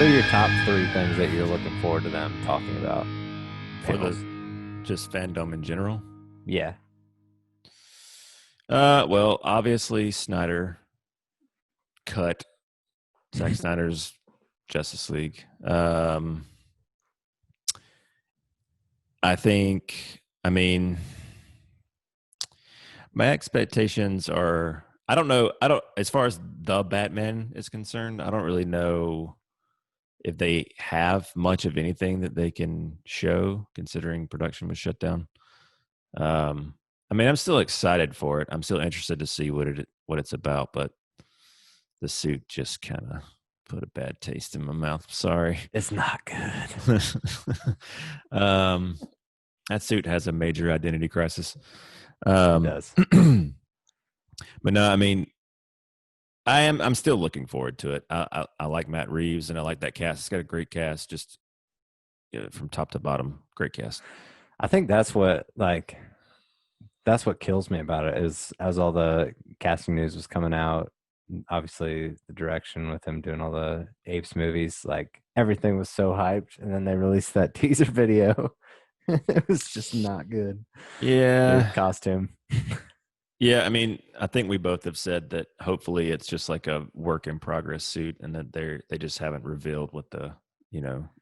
What are your top 3 things that you're looking forward to them talking about? For Panels. just fandom in general. Yeah. Well, obviously Snyder cut Zack Snyder's Justice League. I mean, my expectations are, as far as the Batman is concerned, I don't really know if they have much of anything that they can show, considering production was shut down. I mean, I'm still excited for it. I'm still interested to see what it's about, but the suit just kind of put a bad taste in my mouth. Sorry. It's not good. That suit has a major identity crisis. It does. But no, I mean, I'm still looking forward to it. I like Matt Reeves and I like that cast. It's got a great cast, just from top to bottom, great cast. I think that's what kills me about it is as all the casting news was coming out, obviously the direction with him doing all the Apes movies, like everything was so hyped, and then they released that teaser video. It was just not good. Yeah. The costume. Yeah, I mean, I think we both have said that hopefully it's just like a work in progress suit and that they just haven't revealed what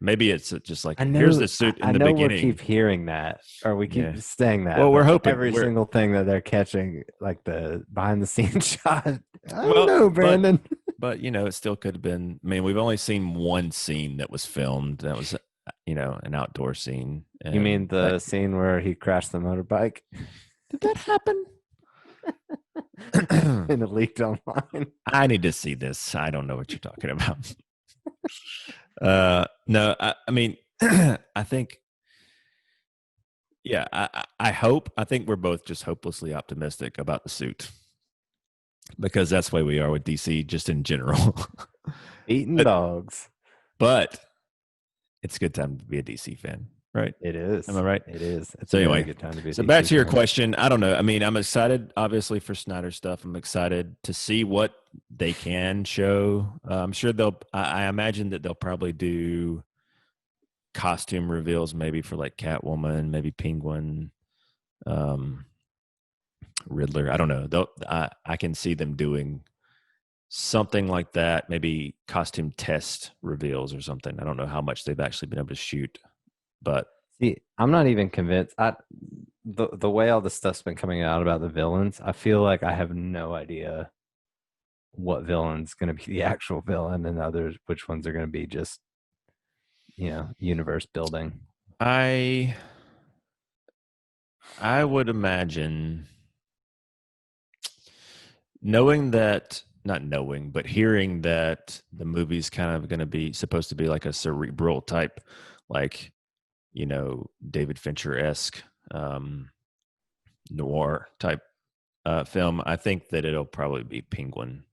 maybe it's just like, here's the suit in the beginning. We keep hearing that, or we keep saying that. Well, we're hoping every single thing that they're catching, like the behind the scenes shot. I don't know, Brandon. But it still could have been. I mean, we've only seen one scene that was filmed. That was, an outdoor scene. You mean the scene where he crashed the motorbike? Did that happen? And it leaked online. I need to see this. I don't know what you're talking about. No, I mean, I think, I think we're both just hopelessly optimistic about the suit because that's the way we are with DC just in general. Eating dogs. But it's a good time to be a DC fan, right? It is. Am I right? It is. It's a good time to be. So back to your question, I don't know. I mean, I'm excited, obviously, for Snyder stuff. I'm excited to see what they can show. I'm sure I imagine that they'll probably do costume reveals, maybe for like Catwoman, maybe Penguin, Riddler. I don't know. I can see them doing something like that, maybe costume test reveals or something. I don't know how much they've actually been able to shoot, but see, I'm not even convinced. The way all this stuff's been coming out about the villains, I feel like I have no idea what villain's going to be the actual villain and which ones are going to be just universe building. I would imagine, hearing that the movie's kind of going to be supposed to be like a cerebral type, like, David Fincher-esque noir type film. I think that it'll probably be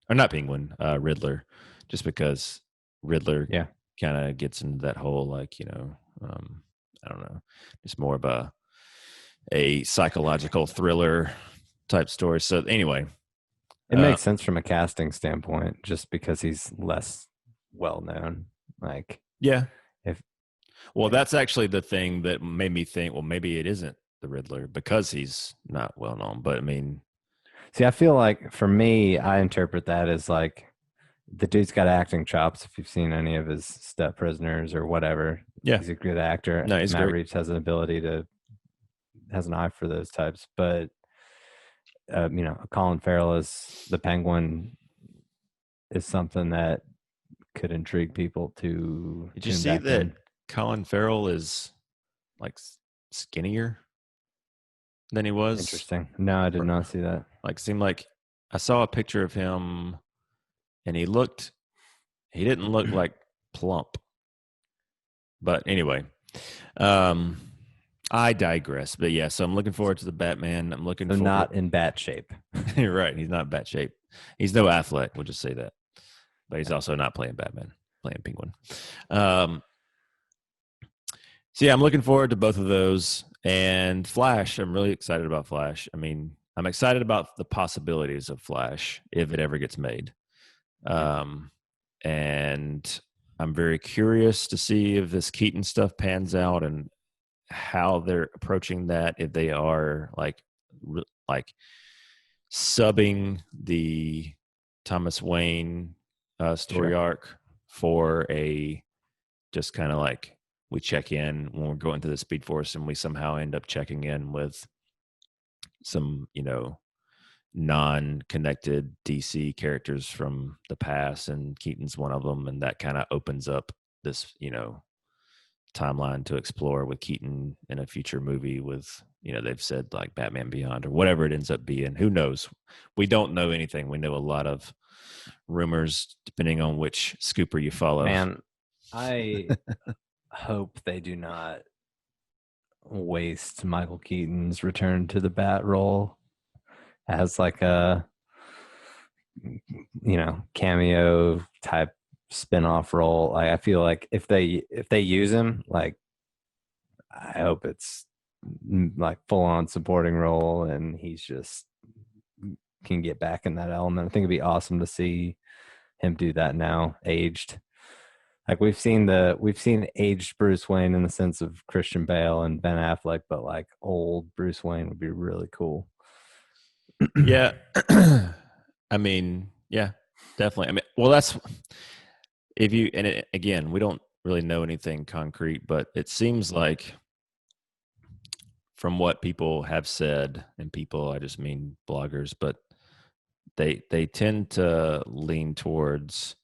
Riddler, just because Riddler kind of gets into that whole, like, I don't know, just more of a psychological thriller type story. So anyway, it makes sense from a casting standpoint, just because he's less well known. Like, that's actually the thing that made me think, well, maybe it isn't the Riddler because he's not well known. But I mean, see, I feel like for me, I interpret that as like the dude's got acting chops. If you've seen any of his Step Prisoners or whatever, he's a good actor. No, he's Matt great. Reeves has an has an eye for those types. But Colin Farrell as the Penguin is something that could intrigue people to. Did you see that Colin Farrell is like skinnier than he was? Interesting. No, I did not see that. Like, seemed like I saw a picture of him and he didn't look like plump. But anyway, I digress. But yeah, so I'm looking forward to the Batman. I'm looking forward. Not in bat shape. You're right. He's not in bat shape. He's no Affleck. We'll just say that. But he's also not playing Batman, playing Penguin. So yeah, I'm looking forward to both of those. And Flash, I'm really excited about Flash. I mean, I'm excited about the possibilities of Flash if it ever gets made. And I'm very curious to see if this Keaton stuff pans out and how they're approaching that. If they are like subbing the Thomas Wayne story Sure. arc for a just kind of like we check in when we're going through the Speed Force and we somehow end up checking in with some, non-connected DC characters from the past, and Keaton's one of them, and that kind of opens up this, timeline to explore with Keaton in a future movie with, they've said like Batman Beyond or whatever it ends up being. Who knows? We don't know anything. We know a lot of rumors depending on which scooper you follow. Man, I hope they do not waste Michael Keaton's return to the bat role as like a cameo type spin-off role. Like I feel like if they use him, like I hope it's like full on supporting role and he's just can get back in that element. I think it'd be awesome to see him do that now, aged. Like we've seen aged Bruce Wayne in the sense of Christian Bale and Ben Affleck, but like old Bruce Wayne would be really cool. Yeah. I mean, yeah, definitely. I mean, well, that's if you, and again, we don't really know anything concrete, but it seems like from what people have said, and people, I just mean bloggers, but they tend to lean towards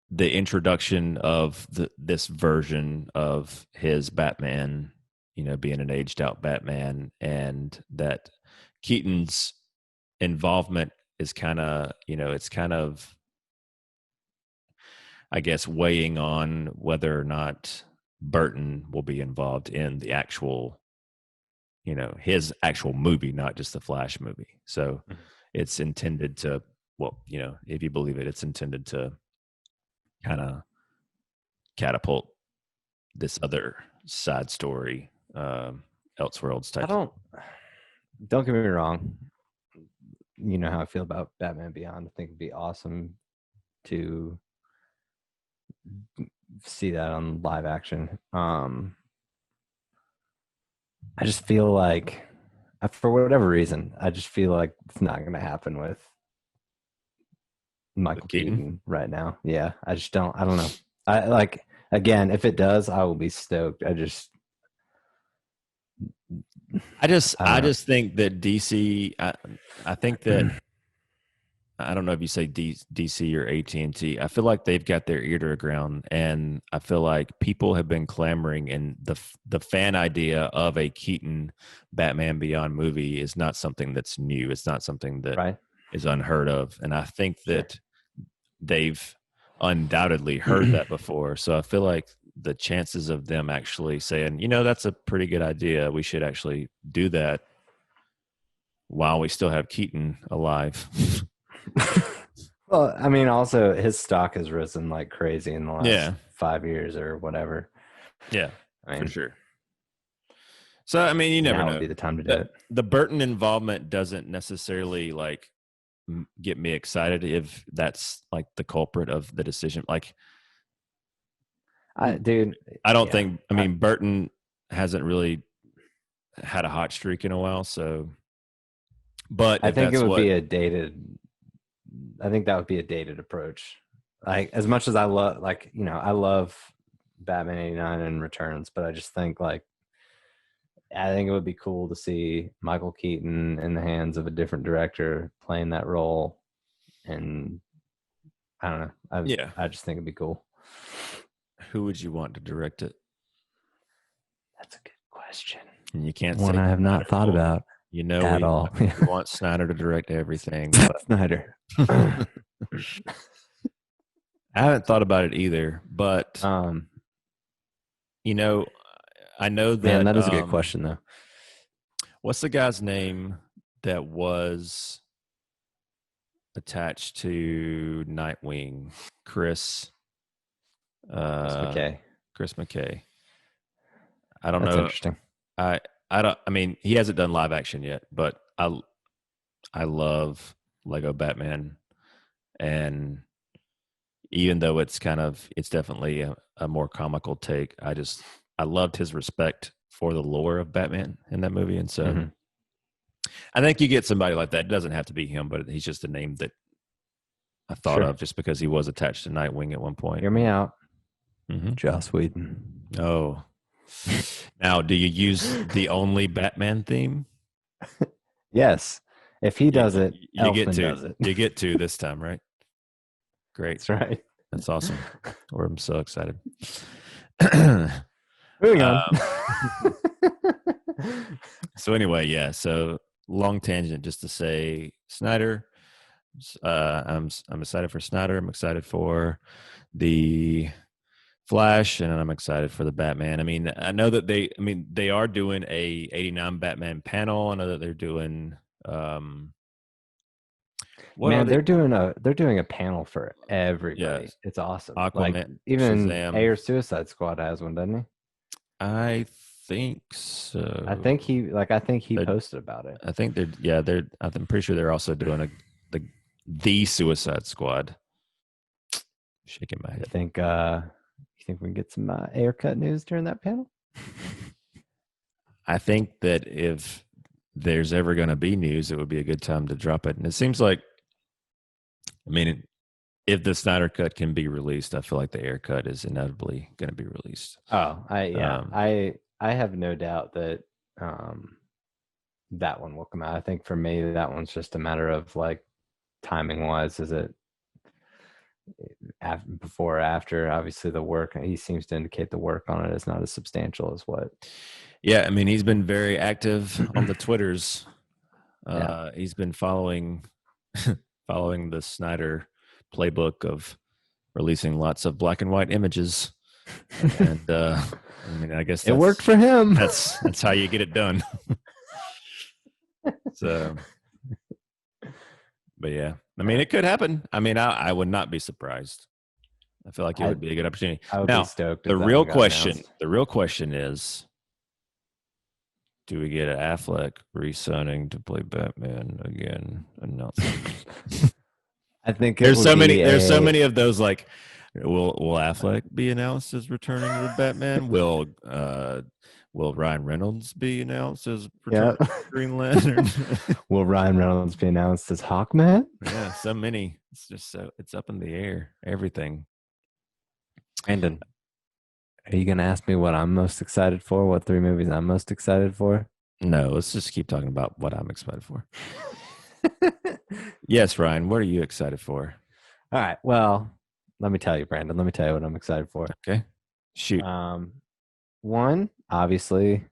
the introduction of this version of his Batman, being an aged out Batman, and that Keaton's involvement is kind of, it's kind of, I guess, weighing on whether or not Burton will be involved in the actual, his actual movie, not just the Flash movie. So it's intended to, well, if you believe it, it's intended to kind of catapult this other side story, Elseworlds I type. don't get me wrong. You know how I feel about Batman Beyond. I think it'd be awesome to see that on live action. I just feel like, for whatever reason, I just feel like it's not going to happen with Michael Keaton right now. Yeah, I just don't. I don't know. I like again. If it does, I will be stoked. I don't know. just think that DC. I think that I don't know if you say DC or AT&T. I feel like they've got their ear to the ground, and I feel like people have been clamoring, and the fan idea of a Keaton Batman Beyond movie is not something that's new. It's not something that Right? is unheard of, and I think that they've undoubtedly heard that before. So I feel like the chances of them actually saying, that's a pretty good idea, we should actually do that while we still have Keaton alive. Well, I mean, also his stock has risen like crazy in the last Yeah. 5 years or whatever. Yeah, I for mean, sure. So, I mean, you never now would know. be the time to do it. The Burton involvement doesn't necessarily like get me excited if that's like the culprit of the decision. Like, Dude, I don't yeah, think, I mean, Burton hasn't really had a hot streak in a while. So, but I if think it that's would what, be a dated. I think that would be a dated approach. Like as much as I love, like I love Batman '89 and Returns, but I just think like I think it would be cool to see Michael Keaton in the hands of a different director playing that role, and I don't know. yeah, I just think it'd be cool. who would you want to direct it? That's a good question. And you can't One say I have Snyder. not thought Well, about at we all. want Snyder to direct everything. Zack Snyder. I haven't thought about it either, but um, I know man, that. that is a good question though. What's the guy's name that was attached to Nightwing? Chris. Chris McKay. Chris McKay. I don't That's know. interesting. I don't. I mean, he hasn't done live action yet, but I love Lego Batman, and even though it's definitely a more comical take. I loved his respect for the lore of Batman in that movie, and so Mhm. I think you get somebody like that. It doesn't have to be him, but he's just a name that I thought Sure. of just because he was attached to Nightwing at one point. Hear me out. Mm-hmm. Joss Whedon. Oh, now do you use the only Batman theme? Yes. If he You, does it, you get Elfman to does it. you get to this time, right? Great, That's right. that's awesome. I'm so excited. Moving on. So anyway, yeah. So long tangent, just to say, Snyder. I'm excited for Snyder. I'm excited for the Flash, and I'm excited for the Batman. I mean, I know that they are doing a '89 Batman panel. I know that they're doing what are Man, they? they're doing a panel for Yes, everybody. It's awesome. Like Aquaman, even Shazam. Ayer Suicide Squad has one, doesn't he? I think I think so. he They're, posted about it. I think they're yeah they're. I'm pretty sure they're also doing the Suicide Squad. Shaking my You head. think we can get some Ayer cut news during that panel? I think that if there's ever going to be news, it would be a good time to drop it. And it seems like, I mean, if the Snyder cut can be released, I feel like the Ayer cut is inevitably going to be released. Oh, Um, I have no doubt that um that one will come out. I think for me that one's just a matter of like timing wise. Is it before or after? Obviously, the work he seems to indicate the work on it is not as substantial as what. yeah, I mean, he's been very active on the Twitters. Yeah, He's been following following the Snyder playbook of releasing lots of black and white images, and I mean, I guess it worked for him. that's how you get it done. So, but yeah, I mean, it could happen. I mean, I would not be surprised. I feel like it I would be a good opportunity. I would be Now, stoked if that one got announced. the real question is, do we get Affleck re-signing to play Batman again? Announcing. I think it would be There's so a many of those. Like, will Affleck be announced as returning to the Batman? Will Ryan Reynolds be announced as yeah. returning to Green Lantern? Will Ryan Reynolds be announced as Hawkman? Yeah, so many. It's just it's up in the air. Everything. Brandon, are you gonna ask me what I'm most excited for? What three movies I'm most excited for? No, let's just keep talking about what I'm excited for. Yes, Ryan, what are you excited for? All right. Well, let me tell you, Brandon. Let me tell you what I'm excited for. Okay, shoot. Um, One, obviously,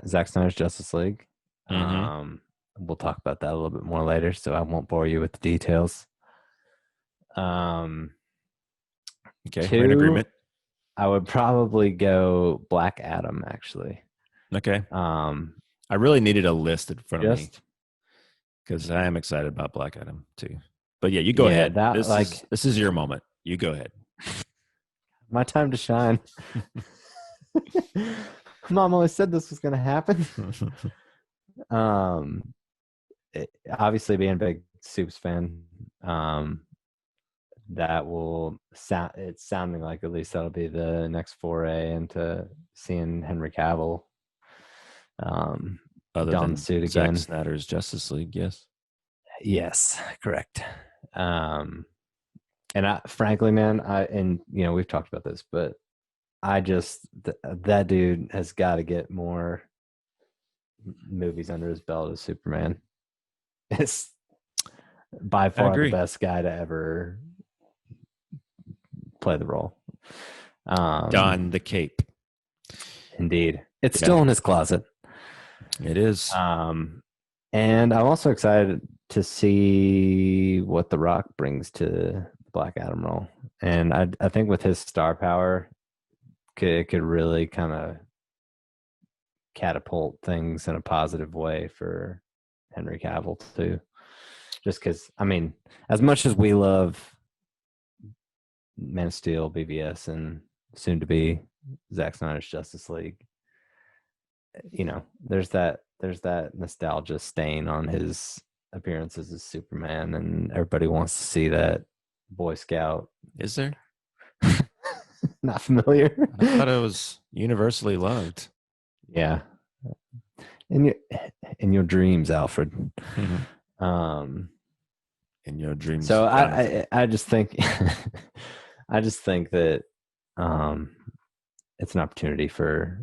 Zack Snyder's Justice League. Mm-hmm. We'll talk about that a little bit more later, so I won't bore you with the details. Um, Okay, we're in Two, agreement. I would probably go Black Adam, actually. Okay, Um, I really needed a list in front of me just because I am excited about Black Adam too. But yeah, you go yeah, ahead. that like This is your moment. You go ahead. my time to shine. Mom always said this was gonna happen. Um, Obviously, being a big Soups fan, that will sound. It's sounding like at least that'll be the next foray into seeing Henry Cavill Other don the than suit Zack again. Snyder's Justice League, yes. Yes, correct. And frankly, man, and we've talked about this, but I just that dude has got to get more movies under his belt as Superman. It's by I far the agree. best guy to ever play the role. Don the Cape. Indeed, it's Yeah, still in his closet. it is. Um, and I'm also excited to see what The Rock brings to the Black Adam role. And I think with his star power, it could really kind of catapult things in a positive way for Henry Cavill too. Just because, I mean, as much as we love Man of Steel, BVS, and soon to be Zack Snyder's Justice League, there's that nostalgia stain on his appearances as Superman, and everybody wants to see that Boy Scout. Is there? Not familiar. I thought it was universally loved. Yeah. In your in your dreams, Alfred. In Um your dreams, so Jonathan. I just think I just think that um it's an opportunity for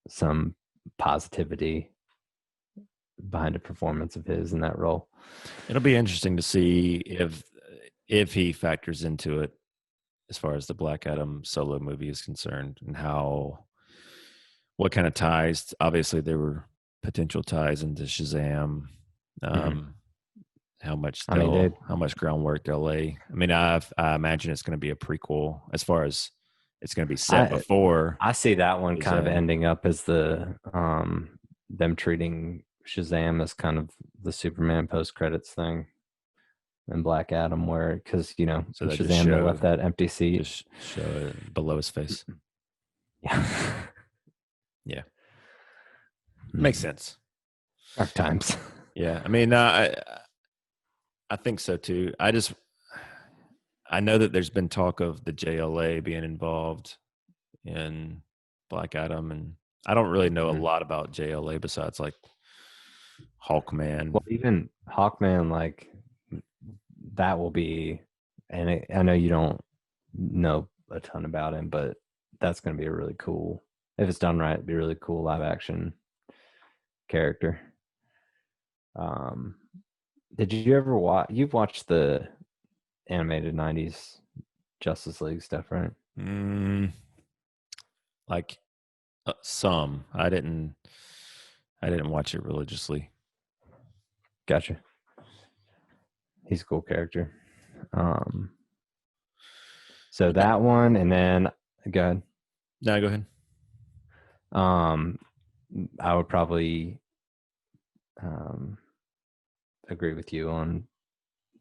some positivity behind a performance of his in that role. It'll be interesting to see if he factors into it as far as the Black Adam solo movie is concerned, and what kind of ties. Obviously, there were potential ties into Shazam. Mm-hmm. Um, how much I mean, dude, groundwork they'll lay. I mean, I imagine it's going to be a prequel as far as it's going to be set I before I see that one kind of Shazam. ending up as the them treating Shazam as kind of the Superman post credits thing in Black Adam, where because you know So in they just Shazam they left that empty seat. show it below his face. Yeah, Yeah, makes sense. dark times. Yeah, I mean, I think so too. I know that there's been talk of the JLA being involved in Black Adam, and I don't really know a Mhm. lot about JLA besides like Hawkman. Well, even Hawkman, like that will be, and I know you don't know a ton about him, but that's going to be a really cool, if it's done right, it'd be a really cool live action character. Um, did you ever watch? You've watched the animated '90s Justice League stuff, right? Mm, like some, I didn't watch it religiously. Gotcha. He's a cool character. Um, so Yeah. that one, and then go ahead. No, go ahead. Um, I would probably um, agree with you on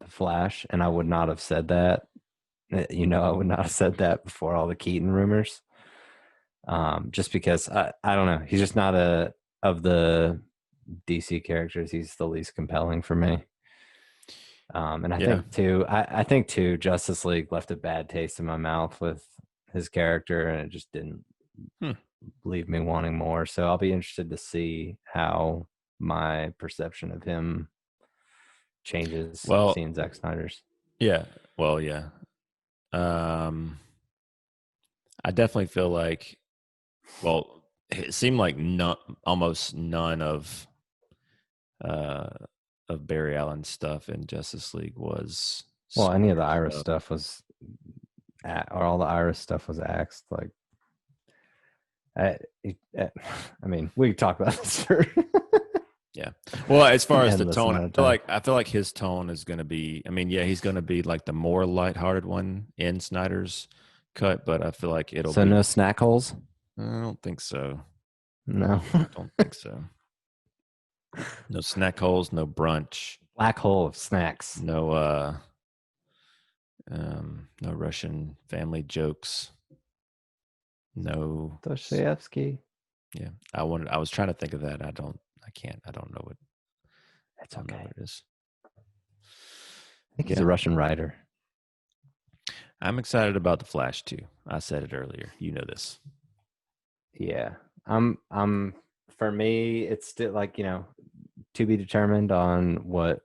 the Flash, and I would not have said that. You know, I would not have said that before all the Keaton rumors. Just because I don't know, he's just not a of the DC characters. He's the least compelling for me. And Yeah. I think too, Justice League left a bad taste in my mouth with his character, and it just didn't Hmm. leave me wanting more. So I'll be interested to see how my perception of him changes Well, seeing Zack Snyder's. yeah. Well, yeah. Um, I definitely feel like, well, it seemed like almost none uh, of Barry Allen's stuff in Justice League was Well, any of the Snyder Iris stuff. stuff was, or all the Iris stuff was axed. Like, I, I mean, we could talk about this for Yeah. Well, as far an as the endless tone, amount of time. I feel like his tone is going to be. I mean, yeah, he's going to be like the more lighthearted one in Snyder's cut, but I feel like it'll So no be. snack holes. I don't think so. No Don't think so. No snack holes, no brunch, black hole of snacks. no no Russian family jokes, no. Dostoevsky. Yeah, I was trying to think of that. I can't. I don't know what. It's I don't know okay. what it is. I think he's Yeah, a Russian writer. I'm excited about the Flash too. I said it earlier. You know this. Yeah. I'm for me, it's still like, you know, to be determined on what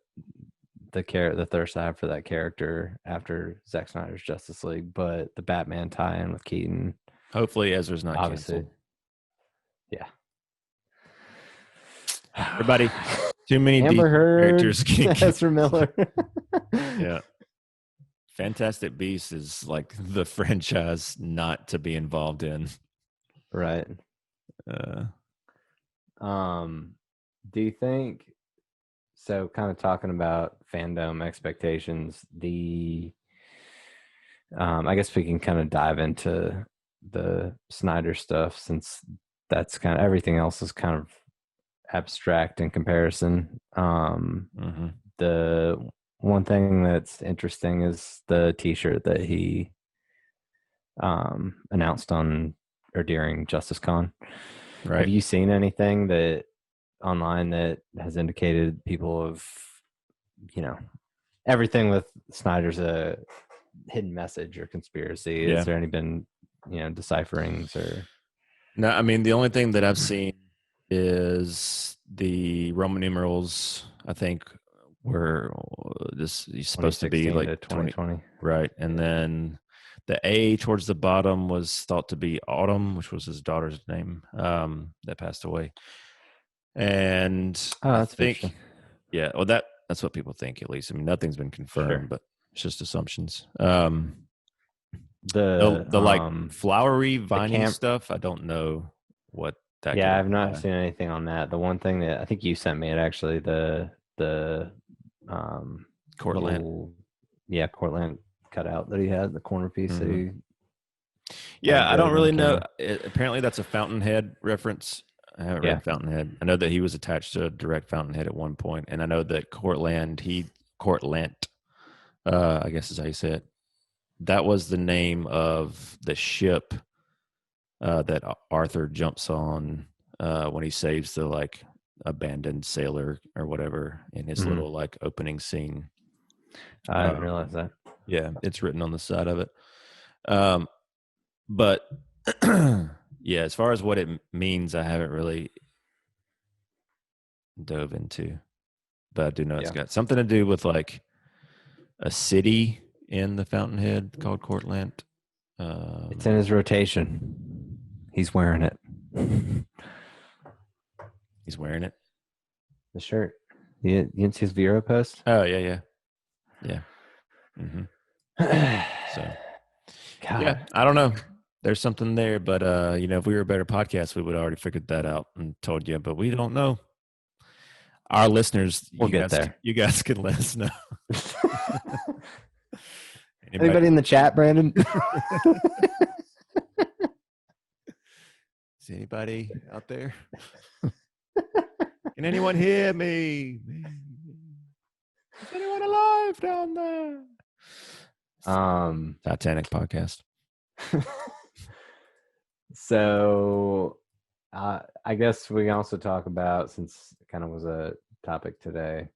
the thirst I have for that character after Zack Snyder's Justice League, but the Batman tie-in with Keaton, Hopefully, Ezra's not obviously, canceled. yeah. Everybody, too many Amber DC Heard, characters getting Ezra canceled. Miller. Yeah, Fantastic Beasts is like the franchise not to be involved in. Right. Uh, Um, do you think so? Kind of talking about fandom expectations, I guess we can kind of dive into the Snyder stuff since that's kind of everything else is kind of abstract in comparison. mhm. The one thing that's interesting is the T-shirt that he announced on or during Justice Con. Have Right. you seen anything that online that has indicated people have, you know, everything with Snyder's a hidden message or conspiracy? Yeah. Has there any been, decipherings or? No, I mean the only thing that I've seen is the Roman numerals. I think were this is supposed to be 2016 like to 20, 2020. right? And then the A towards the bottom was thought to be Autumn, which was his daughter's name that passed away. And Oh, I that's think, interesting. yeah, well that's what people think at least. I mean, nothing's been confirmed, Sure. but it's just assumptions. The The like flowery, the viney camp. stuff, I don't know what that could Yeah, I've not imply. seen anything on that. The one thing that I think you sent me, it actually the Cortland. little Cortland cutout that he had, the corner piece that Mm-hmm. he had Yeah, I don't grabbed on really know. camera. Apparently, that's a Fountainhead reference. I haven't Yeah. read Fountainhead. I know that he was attached to a direct Fountainhead at one point, and I know that Cortland, I guess is how you say it. That was the name of the ship that Arthur jumps on when he saves the like abandoned sailor or whatever in his Mhm. little like opening scene. I didn't realize that. Yeah, it's written on the side of it. But yeah, as far as what it means, I haven't really dove into. But I do know it's Yeah. got something to do with like a city in the Fountainhead called Cortland. It's in his rotation. He's wearing it. He's wearing it. The shirt. You didn't see his Vero post? Oh yeah. Mm-hmm. So God. yeah, I don't know. There's something there, but if we were a better podcast, we would have already figured that out and told you. But we don't know. Our listeners, We'll get there. You guys can let us know. Anybody in the chat, Brandon? Is anybody out there? Can anyone hear me? Is anyone alive down there? Titanic podcast. So I guess we can also talk about, since it kind of was a topic today,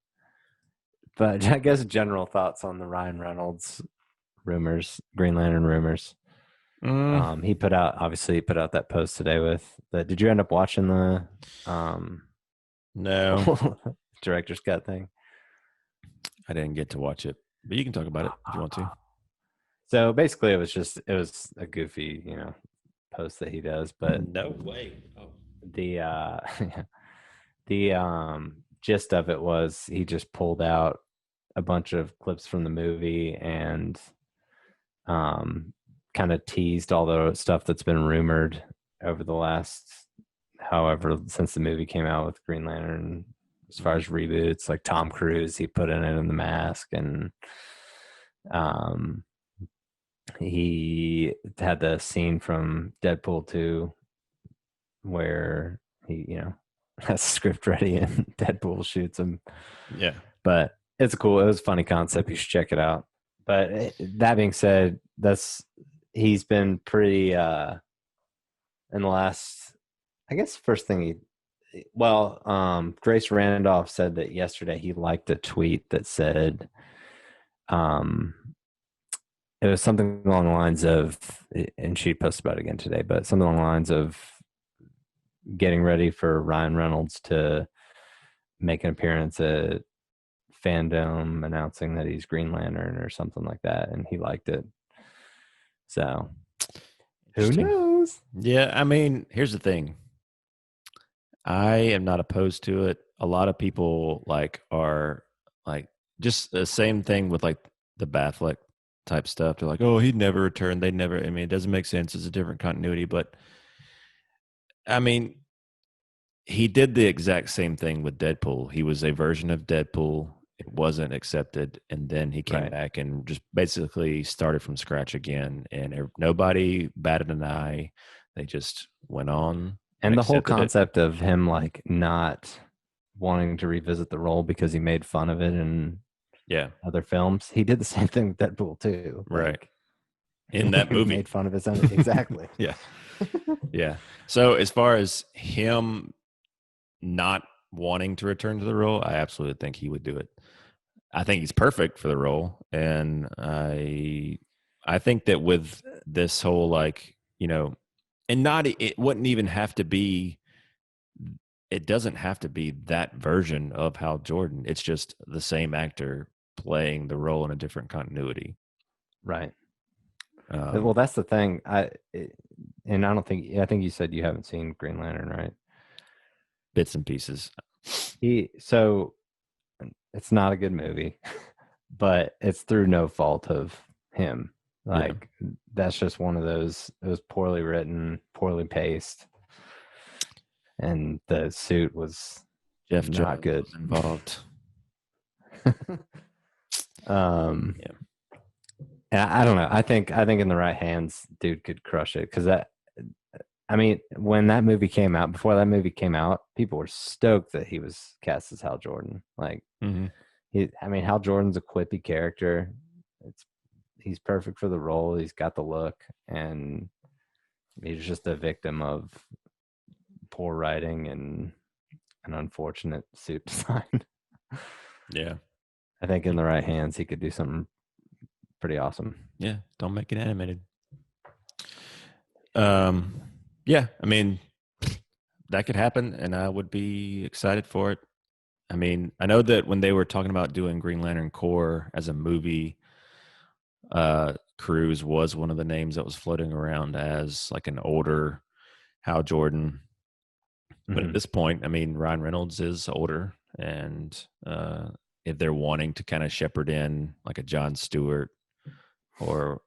but I guess general thoughts on the Ryan Reynolds rumors, Green Lantern rumors. He put out that post today with the, did you end up watching the No, director's cut thing? I didn't get to watch it, but you can talk about it if you want to. So basically it was a goofy, post that he does, but no way. Oh. The gist of it was he just pulled out a bunch of clips from the movie and kind of teased all the stuff that's been rumored over the last however since the movie came out with Green Lantern, as far as reboots, like Tom Cruise, he put in it in The Mask, and he had the scene from Deadpool 2 where he, has a script ready and Deadpool shoots him. Yeah. But it was a funny concept. You should check it out. But that being said, he's been pretty in the last, I guess, first thing Grace Randolph said that yesterday he liked a tweet that said it was something along the lines of, and she posted about it again today, but something along the lines of getting ready for Ryan Reynolds to make an appearance at Fandome announcing that he's Green Lantern or something like that, and he liked it. So who knows? Yeah, I mean, here's the thing. I am not opposed to it. A lot of people are just the same thing with like the Batfleck type stuff. They're like, oh, he'd never return. They'd never. I mean, it doesn't make sense. It's a different continuity. But I mean, he did the exact same thing with Deadpool. He was a version of Deadpool. It wasn't accepted, and then he came back and just basically started from scratch again. And nobody batted an eye. They just went on. And the whole concept of him like not wanting to revisit the role because he made fun of it in other films. He did the same thing with Deadpool too. Right. In that movie. He made fun of his own. Exactly. Yeah. Yeah. So as far as him not wanting to return to the role, I absolutely think he would do it. I think he's perfect for the role, and I think that with this whole like and not it wouldn't even have to be. It doesn't have to be that version of Hal Jordan. It's just the same actor playing the role in a different continuity. Right. Well, Um, that's the thing. And I don't think I think you said you haven't seen Green Lantern, right? Bits and pieces. So it's not a good movie, but it's through no fault of him. Yeah, Like that's just one of those. It was poorly written, poorly paced, and the suit was Jeff not Johns good. was involved. um, Yeah, and I don't know. I think in the right hands, dude could crush it. Because I mean, when that movie came out, before that movie came out, people were stoked that he was cast as Hal Jordan. Like hmm I mean, Hal Jordan's a quippy character. It's he's perfect for the role. He's got the look, and he's just a victim of poor writing and an unfortunate suit design. yeah, I think in the right hands, he could do something pretty awesome. yeah. Don't make it animated. Um, yeah. I mean, that could happen, and I would be excited for it. I mean, I know that when they were talking about doing Green Lantern Corps as a movie, Cruz was one of the names that was floating around as like an older Hal Jordan. But at Mm-hmm. this point, I mean, Ryan Reynolds is older, and if they're wanting to kind of shepherd in like a John Stewart or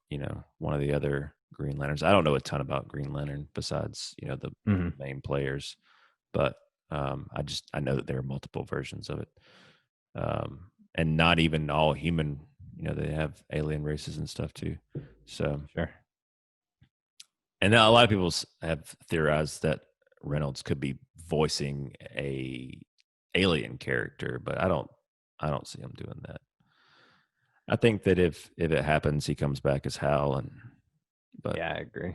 one of the other Green Lanterns, I don't know a ton about Green Lantern besides the Mm-hmm. main players, but I know that there are multiple versions of it, and not even all human. They have alien races and stuff too. So, Sure. and a lot of people have theorized that Reynolds could be voicing a alien character, but I don't see him doing that. I think that if it happens, he comes back as Hal, but Yeah, I agree.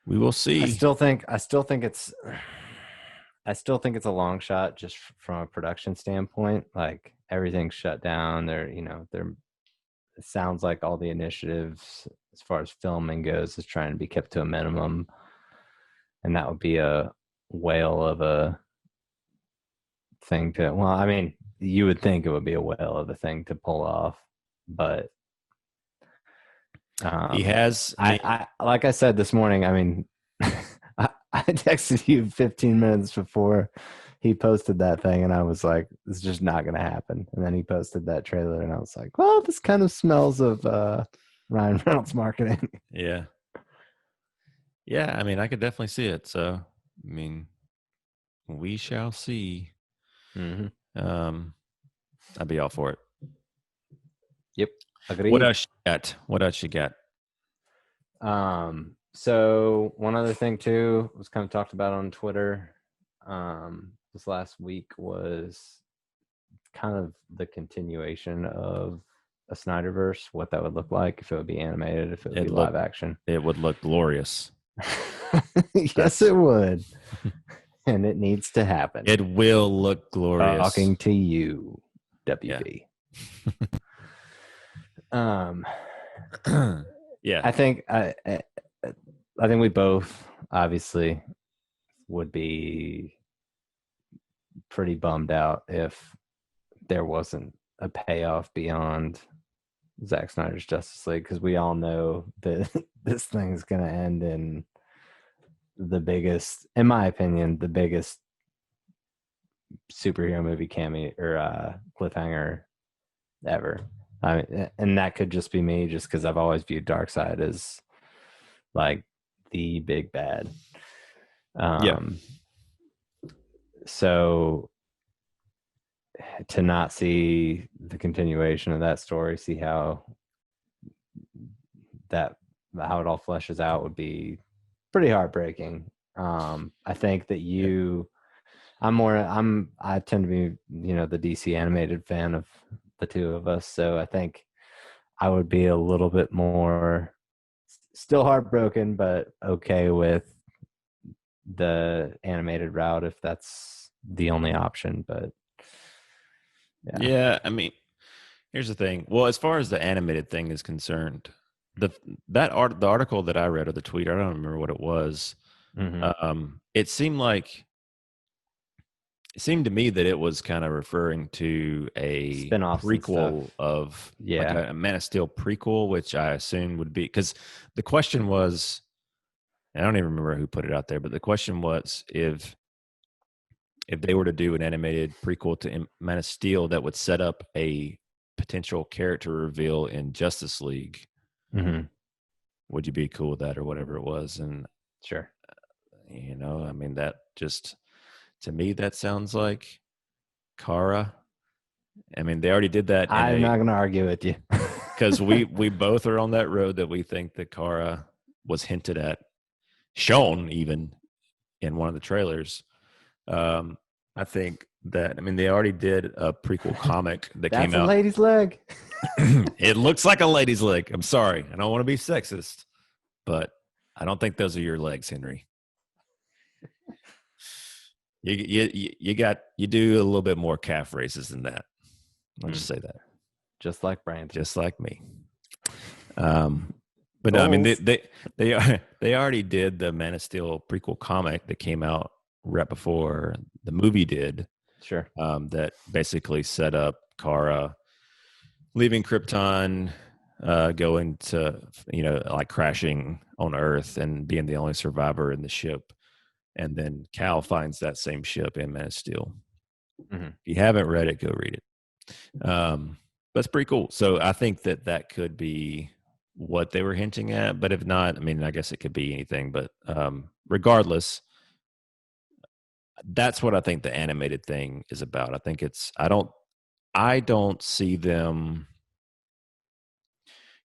we will see. I still think it's a long shot just from a production standpoint. Like everything's shut down. It sounds like all the initiatives as far as filming goes is trying to be kept to a minimum, and that would be a whale of a thing to. Well, I mean, you would think it would be a whale of a thing to pull off, but He has. I mean, I like I said this morning. I mean, I texted you 15 minutes before he posted that thing, and I was like, "It's just not going to happen." And then he posted that trailer, and I was like, "Well, this kind of smells of Ryan Reynolds marketing." yeah, yeah. I mean, I could definitely see it. So, I mean, we shall see. Mm-hmm. Um, I'd be all for it. Yep, What agreed. else you got? What else you got? So one other thing too was kind of talked about on Twitter. This last week was kind of the continuation of a Snyderverse, what that would look like if it would be animated, if it would be It look live action. it would look glorious. Yes, That's it would. And it needs to happen. it will look glorious. Talking to you, Yeah. WB. Um, Yeah. I think we both obviously would be pretty bummed out if there wasn't a payoff beyond Zack Snyder's Justice League, because we all know that this thing's going to end in the biggest, in my opinion, the biggest superhero movie cameo or cliffhanger ever. I mean, and that could just be me, just because I've always viewed Darkseid as like the big bad. Yeah. Um, so to not see the continuation of that story, see that how it all fleshes out would be pretty heartbreaking. I think that Yeah. I tend to be, the DC animated fan of the two of us. So I think I would be a little bit more still heartbroken, but okay with the animated route if that's the only option. But Yeah. Yeah, I mean, here's the thing. Well, as far as the animated thing is concerned, the the article that I read or the tweet, I don't remember what it was. Hmm. It seemed like it seemed to me that it was kind of referring to a Spin-offs and stuff. prequel of like Yeah. a Man of Steel prequel, which I assume would be because the question was, I don't even remember who put it out there, but the question was if they were to do an animated prequel to Man of Steel that would set up a potential character reveal in Justice League, Hmm. would you be cool with that or whatever it was? And Sure. I mean that just to me that sounds like Kara. I mean, they already did that in I'm a not going to argue with you. because we both are on that road that we think that Kara was hinted at, shown even in one of the trailers. Um, I think that I mean they already did a prequel comic that came That's a out. lady's leg. It looks like a lady's leg. I'm sorry, I don't want to be sexist, but I don't think those are your legs, Henry. You do a little bit more calf raises than that. I'll just say that. Just like Brandon. Just like me. Um, but no, I mean Goals. they already did the Man of Steel prequel comic that came out right before the movie did. Sure. That basically set up Kara leaving Krypton, going to like crashing on Earth and being the only survivor in the ship, and then Cal finds that same ship in Man of Steel. Hmm. If you haven't read it, go read it. That's pretty cool. So I think that that could be what they were hinting at. But if not, I mean, I guess it could be anything. But regardless, that's what I think the animated thing is about. I think it's I don't see them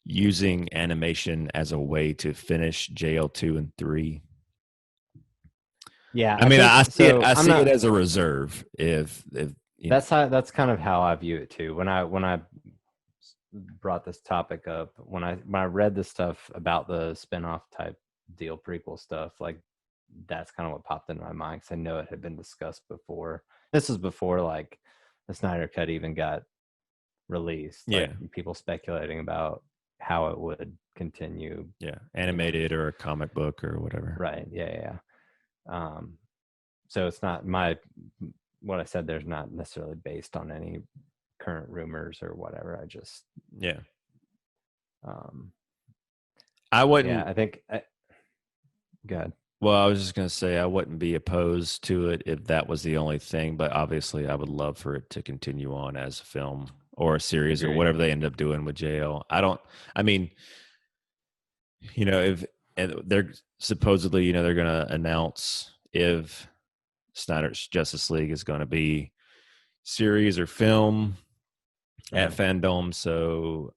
using animation as a way to finish JL2 and 3. Yeah, I I mean, think so. I I'm see it not. as a reserve if That's kind of how I view it too. When I brought this topic up, when I read the stuff about the spin-off type deal prequel stuff, like that's kind of what popped into my mind because I know it had been discussed before. This was before like the Snyder cut even got released, like yeah, people speculating about how it would continue, yeah, you know. animated or a comic book or whatever. Right. Yeah, yeah, yeah. So it's not my what I said there's not necessarily based on any current rumors or whatever. I just Yeah. um I yeah, wouldn't I think good. Well, I was just going to say I wouldn't be opposed to it if that was the only thing, but obviously I would love for it to continue on as a film or a series or Agreed. whatever they end up doing with JL. I mean, if and they're supposedly, they're going to announce if Snyder's Justice League is going to be series or film at Mhm. Fandome, so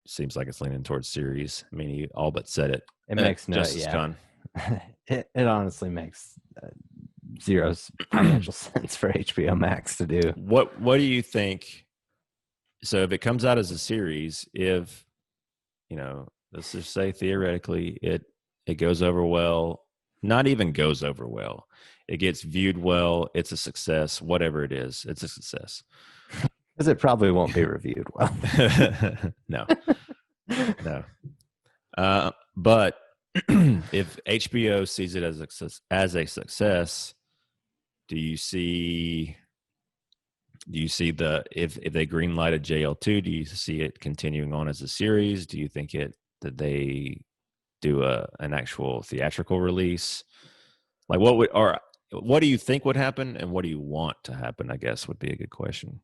seems like it's leaning towards series. I mean, he all but said it It at makes no Justice yeah. Con. It honestly makes zero financial sense for HBO Max to do. What do you think? So if it comes out as a series, if let's just say theoretically it goes over well, not even goes over well, it gets viewed well, it's a success, whatever it is, it's a success. Because it probably won't be reviewed well. No, no. But if HBO sees it as a success, do you see if they greenlight a JL2, do you see it continuing on as a series? Do you think that they do an actual theatrical release? Like what do you think would happen and what do you want to happen, I guess would be a good question.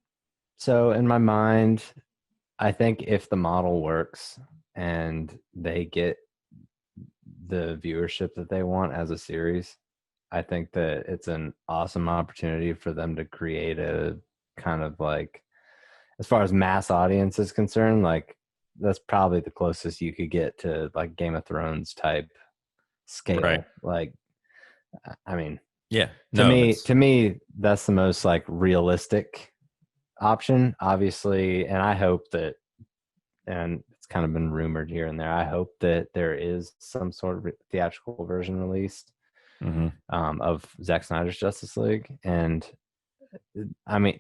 So in my mind, I think if the model works and they get the viewership that they want as a series, I think that it's an awesome opportunity for them to create a kind of like, as far as mass audience is concerned, like that's probably the closest you could get to like Game of Thrones type Right. scale. Like, I mean, Yeah. to No, me, that's to me, that's the most like realistic option, obviously. And I hope that, and it's kind of been rumored here and there, I hope that there is some sort of theatrical version released of Zack Snyder's Justice League. And I mean,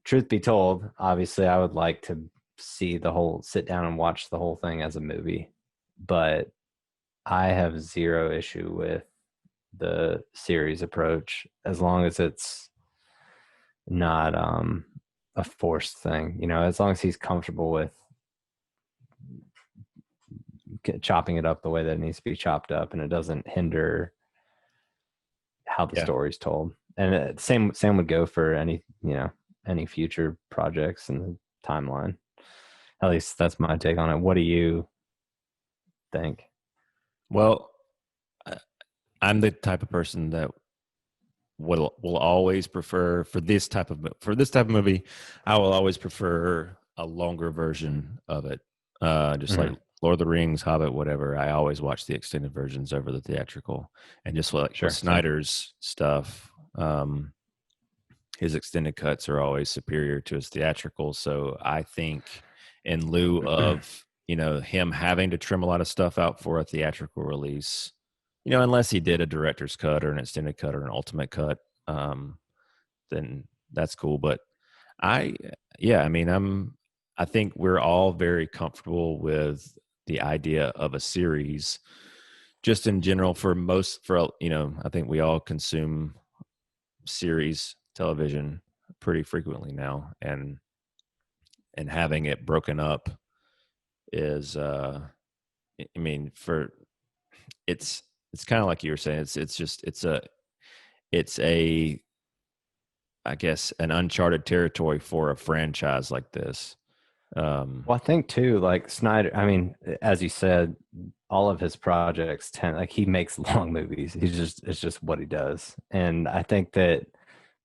truth be told, obviously I would like to sit down and watch the whole thing as a movie, but I have zero issue with the series approach as long as it's not a forced thing, as long as he's comfortable with chopping it up the way that it needs to be chopped up and it doesn't hinder how the Yeah. story's told. And same would go for any future projects in the timeline. At least that's my take on it. What do you think? Well, I- I'm the type of person that will always prefer for this type of movie. I will always prefer a longer version of it. Just like Mm-hmm. Lord of the Rings, Hobbit, whatever. I always watch the extended versions over the theatrical, and just like with Sure, same. Snyder's stuff, his extended cuts are always superior to his theatrical. So I think, in lieu of him having to trim a lot of stuff out for a theatrical release, unless he did a director's cut or an extended cut or an ultimate cut, um, then that's cool. But I, yeah, I mean, I think we're all very comfortable with the idea of a series, just in general. I think we all consume series television pretty frequently now, and having it broken up is, I mean, for it's kind of like you were saying, it's a I guess an uncharted territory for a franchise like this. Well, I think too, like Snyder, I mean, as you said, all of his projects tend like he makes long movies. It's just what he does. And I think that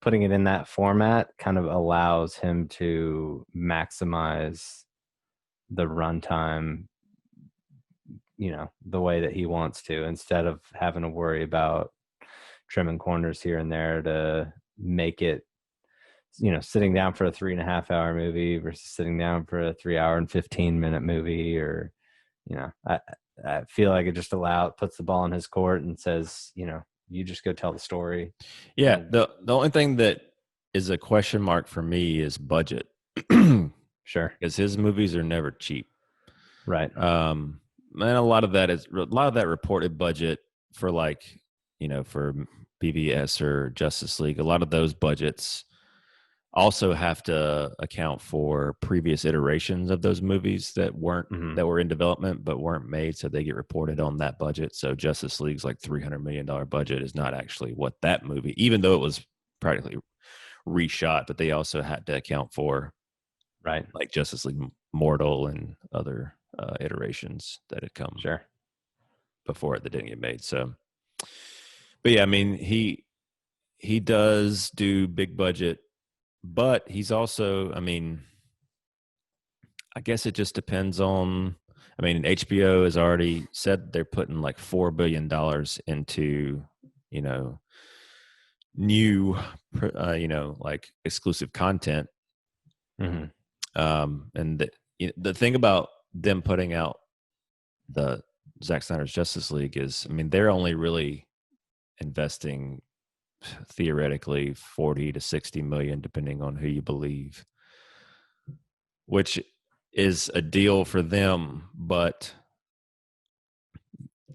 putting it in that format kind of allows him to maximize the runtime, the way that he wants to, instead of having to worry about trimming corners here and there to make it, sitting down for a 3.5 hour movie versus sitting down for a 3 hour and 15 minute movie. Or, I feel like it just puts the ball in his court and says, you just go tell the story. Yeah, And the only thing that is a question mark for me is budget, because sure. his movies are never cheap. Right. And a lot of that reported budget for, like, for BVS or Justice League. A lot of those budgets also have to account for previous iterations of those movies Mm-hmm. that were in development but weren't made, so they get reported on that budget. So Justice League's like $300 million budget is not actually what that movie, even though it was practically reshot, but they also had to account for, Right. like, Justice League Mortal and other iterations that had come Sure. before it that didn't get made. So, but yeah, I mean, he does do big budget, but he's also, I mean, I guess it just depends on. I mean, HBO has already said they're putting like $4 billion into, you know, new, like exclusive content. Mm-hmm. And the thing about them putting out the Zack Snyder's Justice League is, I mean, they're only really investing theoretically 40 to 60 million, depending on who you believe, which is a deal for them, but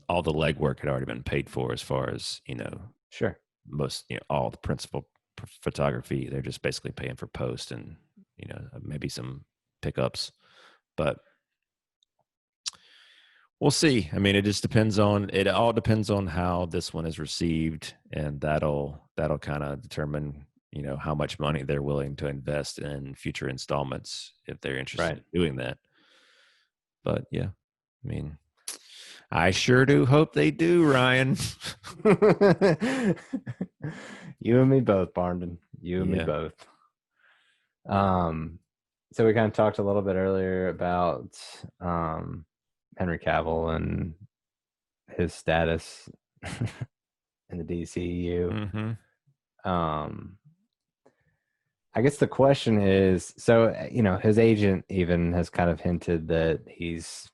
all the legwork had already been paid for, as far as, Sure. most, all the principal photography. They're just basically paying for post and, maybe some pickups, but we'll see. I mean, it all depends on how this one is received, and that'll kind of determine, how much money they're willing to invest in future installments, if they're interested Right. in doing that. But yeah, I mean, I sure do hope they do, Ryan. You and me both, Barndon. You and me Yeah. both. Um, so we kind of talked a little bit earlier about Henry Cavill and his status in the DCU. Mm-hmm. Um, I guess the question is, so his agent even has kind of hinted that he's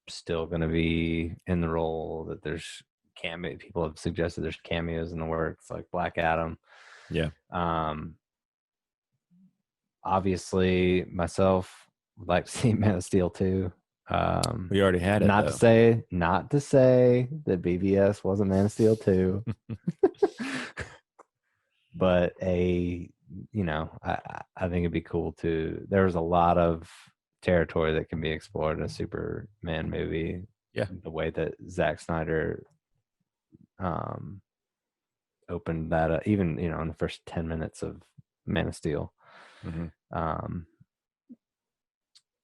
still going to be in the role. That there's cameo. People have suggested there's cameos in the works, like Black Adam. Yeah. Um, obviously myself would like to see Man of Steel 2. We already had it Not to though. say, not to say that BVS wasn't Man of Steel 2, but I think it'd be cool to. There's a lot of territory that can be explored in a Superman movie. Yeah. The way that Zack Snyder um, opened that up, even in the first 10 minutes of Man of Steel. Mm-hmm. Um,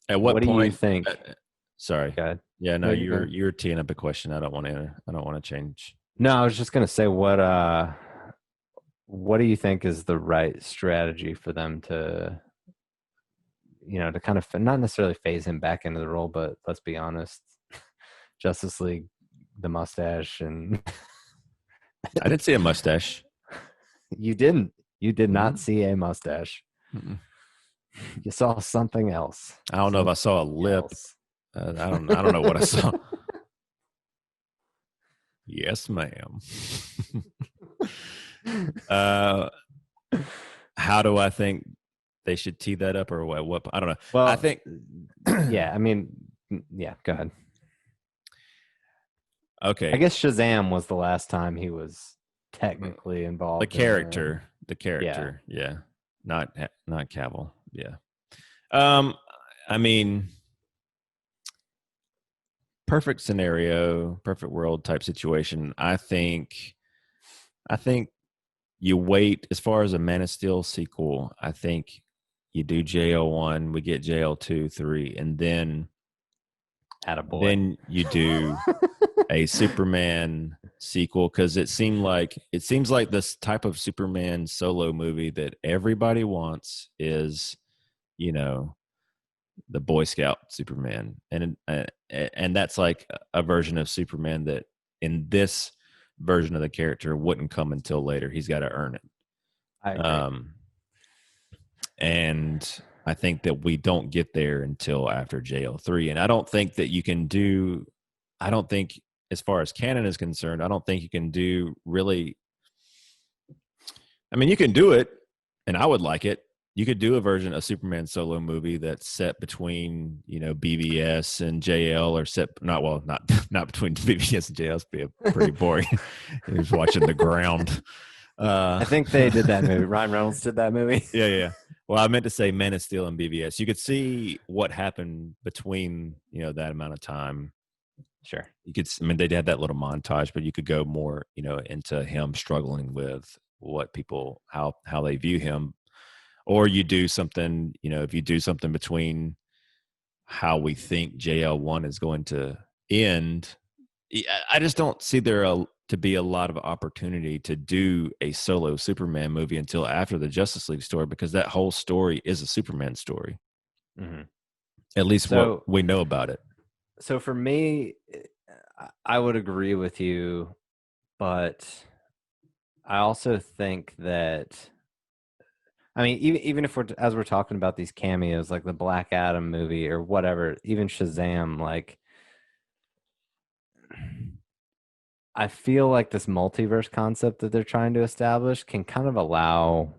At what what do you point? think? Sorry. Go ahead. Yeah, no, No, you're good. you're teeing up a question. I don't want to. I don't want to change. No, I was just gonna say what do you think is the right strategy for them to to kind of not necessarily phase him back into the role, but let's be honest, Justice League, the mustache, and I didn't see a mustache. you did not Mm-mm. see a mustache. Mm-mm. You saw something else. I don't know if I saw a lip. Else. I don't know what I saw. Yes, ma'am. uh, how do I think they should tee that up, or what? I don't know. I Well, think. yeah, I mean, yeah, go ahead. I Okay. guess Shazam was the last time he was technically The involved in character, yeah. yeah, not Cavill, yeah. I mean, perfect scenario, perfect world type situation. I think you wait as far as a Man of Steel sequel. I think you do JL1, we get JL2, 3, and Attaboy. then you do a Superman sequel, because it seems like this type of Superman solo movie that everybody wants is, you know, the Boy Scout Superman, and that's like a version of Superman that in this version of the character wouldn't come until later. He's got to earn it. I agree. Um, and I think that we don't get there until after JL3, and I don't think that you can do. I don't think, as far as canon is concerned, I don't think you can do really. I mean, you can do it, and I would like it. You could do a version of Superman solo movie that's set between, BVS and JL, or set not between BVS and JL. It'd be pretty boring. You're just watching the ground. I think they did that movie. Ryan Reynolds did that movie. Yeah. Well, I meant to say Man of Steel and BVS. You could see what happened between, that amount of time. Sure. You could, I mean, they had that little montage, but you could go more, into him struggling with what people, how they view him. Or you do something, if you do something between how we think JL1 is going to end, I just don't see there to be a lot of opportunity to do a solo Superman movie until after the Justice League story, because that whole story is a Superman story. Mm-hmm. At least what So, we know about it. so for me, I would agree with you, but I also think that, I mean, even if as we're talking about these cameos, like the Black Adam movie or whatever, even Shazam, like I feel like this multiverse concept that they're trying to establish can kind of allow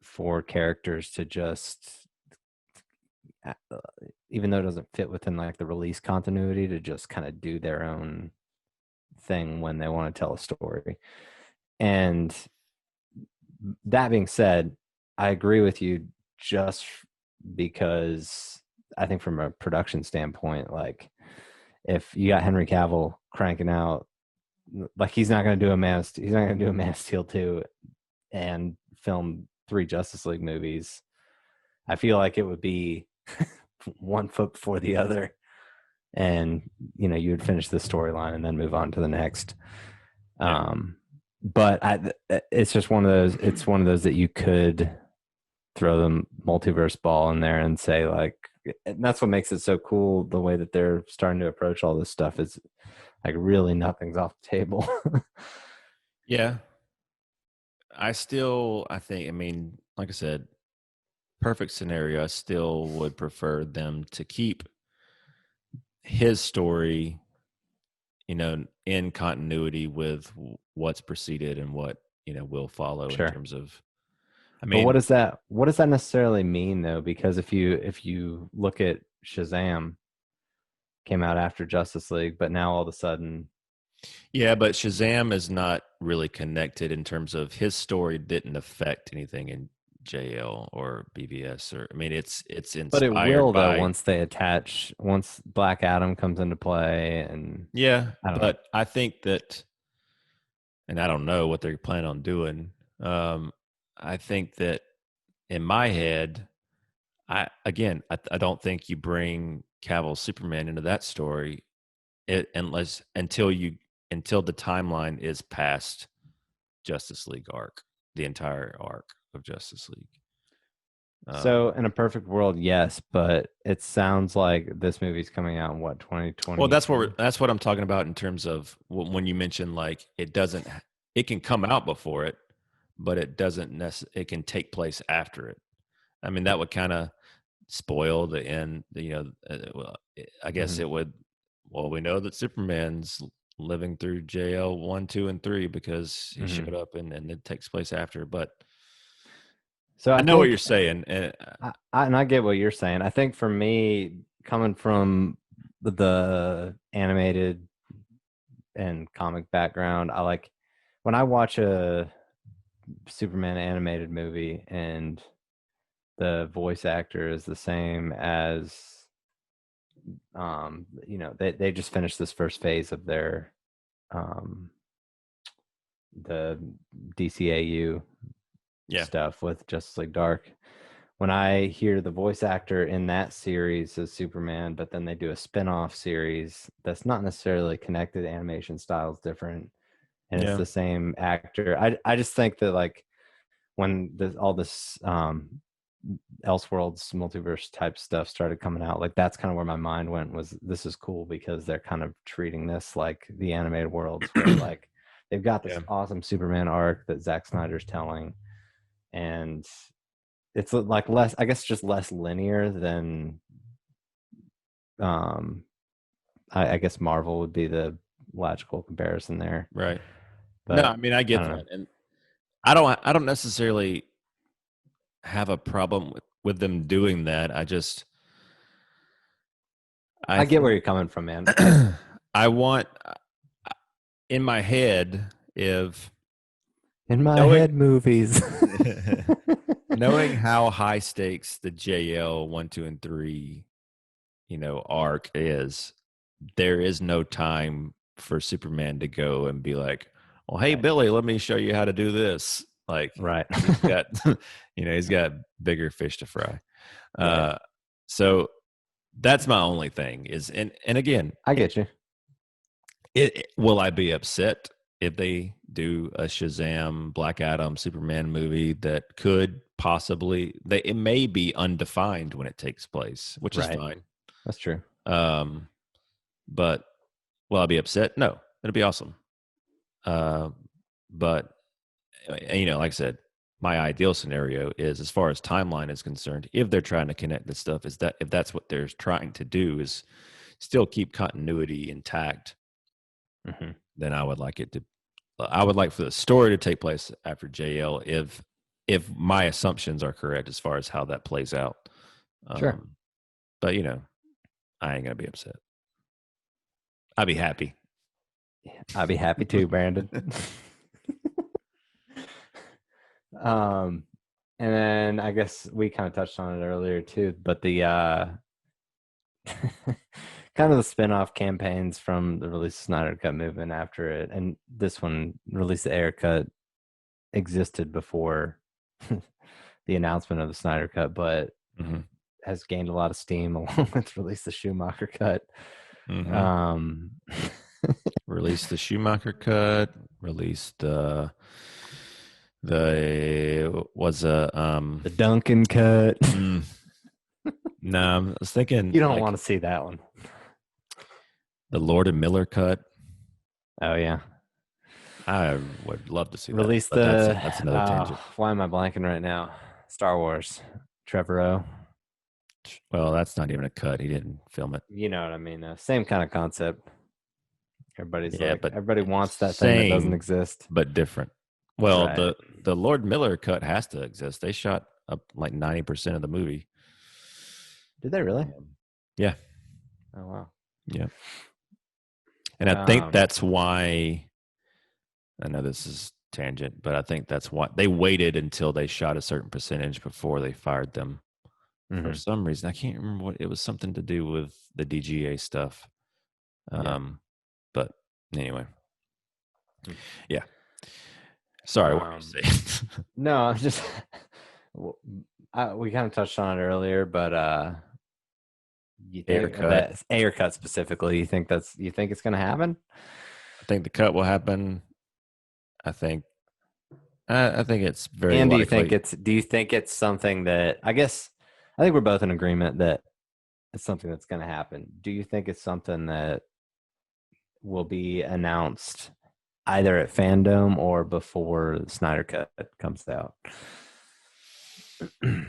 for characters to just, uh, even though it doesn't fit within like the release continuity, to just kind of do their own thing when they want to tell a story. And that being said, I agree with you, just because I think from a production standpoint, like if you got Henry Cavill cranking out, like he's not going to do he's not going to do a Man of Steel 2 and film 3 Justice League movies. I feel like it would be one foot before the other, and you would finish the storyline and then move on to the next. Yeah. But it's just one of those. It's one of those that you could throw the multiverse ball in there and say, like, and that's what makes it so cool. The way that they're starting to approach all this stuff is like really nothing's off the table. Yeah. I think, I mean, like I said, perfect scenario, I still would prefer them to keep his story, in continuity with what's preceded and what, will follow in Sure. terms of, I But mean, what does that necessarily mean though? Because if you look at Shazam came out after Justice League, but now all of a sudden, yeah, but Shazam is not really connected in terms of his story didn't affect anything in JL or BVS or I mean it's but it inspired will though by once Black Adam comes into play, and yeah, I don't know. but I think that and I don't know what they're planning on doing. Um I think that in my head, I don't think you bring Cavill's Superman into that story unless until the timeline is past Justice League arc, the entire arc of Justice League. So in a perfect world, yes, but it sounds like this movie's coming out in what, Well, 2024? that's what I'm talking about in terms of when you mention like it can come out before it, but it doesn't it can take place after it. I mean, that would kind of spoil the end. Well, I guess Hmm. it would. Well, we know that Superman's living through JL 1, 2, and 3 because he Hmm. showed up and it takes place after. But So I I know what you're think, saying. and I get what you're saying. I think for me, coming from the animated and comic background, I like when I watch a Superman animated movie and the voice actor is the same as they just finished this first phase of their um the DCAU Yeah, stuff with Justice League Dark. When I hear the voice actor in that series as Superman, but then they do a spin-off series that's not necessarily connected, animation styles different, and it's yeah, the same actor. I just think that like when all this Elseworlds multiverse type stuff started coming out, like that's kind of where my mind went, was this is cool because they're kind of treating this like the animated worlds where like they've got this yeah. awesome Superman arc that Zack Snyder's telling, and it's like less, I guess, just less linear than um I guess Marvel would be the logical comparison there. Right. No, But I mean I I get don't know. that, and I don't necessarily have a problem with them doing that. I I get where think you're coming from, man. I I want in my head if in my knowing head movies. knowing how high stakes the JL 1, 2, and 3 arc is, there is no time for Superman to go and be like, well, hey Right. Billy, let me show you how to do this. Like Right. he's got he's got bigger fish to fry. Right. uh so that's my only thing is, and again, I get you. will I be upset if they do a Shazam, Black Adam, Superman movie that could possibly it may be undefined when it takes place, which is Right. fine. That's true. Um, but will I be upset? No, it'll be awesome. Uh, but like I said, my ideal scenario is, as far as timeline is concerned, if they're trying to connect this stuff, is that if that's what they're trying to do, is still keep continuity intact, Hmm. then I would like for the story to take place after JL if my assumptions are correct as far as how that plays out. Sure. Um, but I ain't gonna be upset. I'll be happy. I'd be happy too, Brandon. um, and then I guess we kind of touched on it earlier too, but the kind of the spin-off campaigns from the release of Snyder Cut movement after it, and this one released the Ayer Cut existed before the announcement of the Snyder Cut, but Hmm. has gained a lot of steam along with release the Schumacher Cut. Hmm. Um, Release the Schumacher cut. Release the was a the Duncan Cut. mm, no, I was thinking You don't like want to see that one. the Lord and Miller cut. Oh yeah. I would love to see that, Release but the that's another tangent. why am I blanking right now? Star Wars. Trevorrow. Well, that's not even a cut. He didn't film it. You know what I mean? Same kind of concept. Everybody's Yeah, like, but everybody wants that thing that doesn't same exist. but different. Well, Right. the Lord Miller cut has to exist. They shot up like 90% of the movie. Did they really? Yeah, Oh wow. yeah. And I think Um, that's why. I know this is tangent, but I think that's why they waited until they shot a certain percentage before they fired them. For mhm. some reason, I can't remember what it was. Something to do with the DGA stuff. Yeah. Um, but anyway, Hmm. yeah. Sorry, what were Um, you saying? no, I'm just w- we kind of touched on it earlier, but you Air think cut. that Ayer cut specifically, you think it's going to happen? I think the cut will happen. I think. I think it's very And likely. do you think it's something that I think we're both in agreement that it's something that's going to happen. Do you think it's something that will be announced either at Fandom or before the Snyder Cut comes out?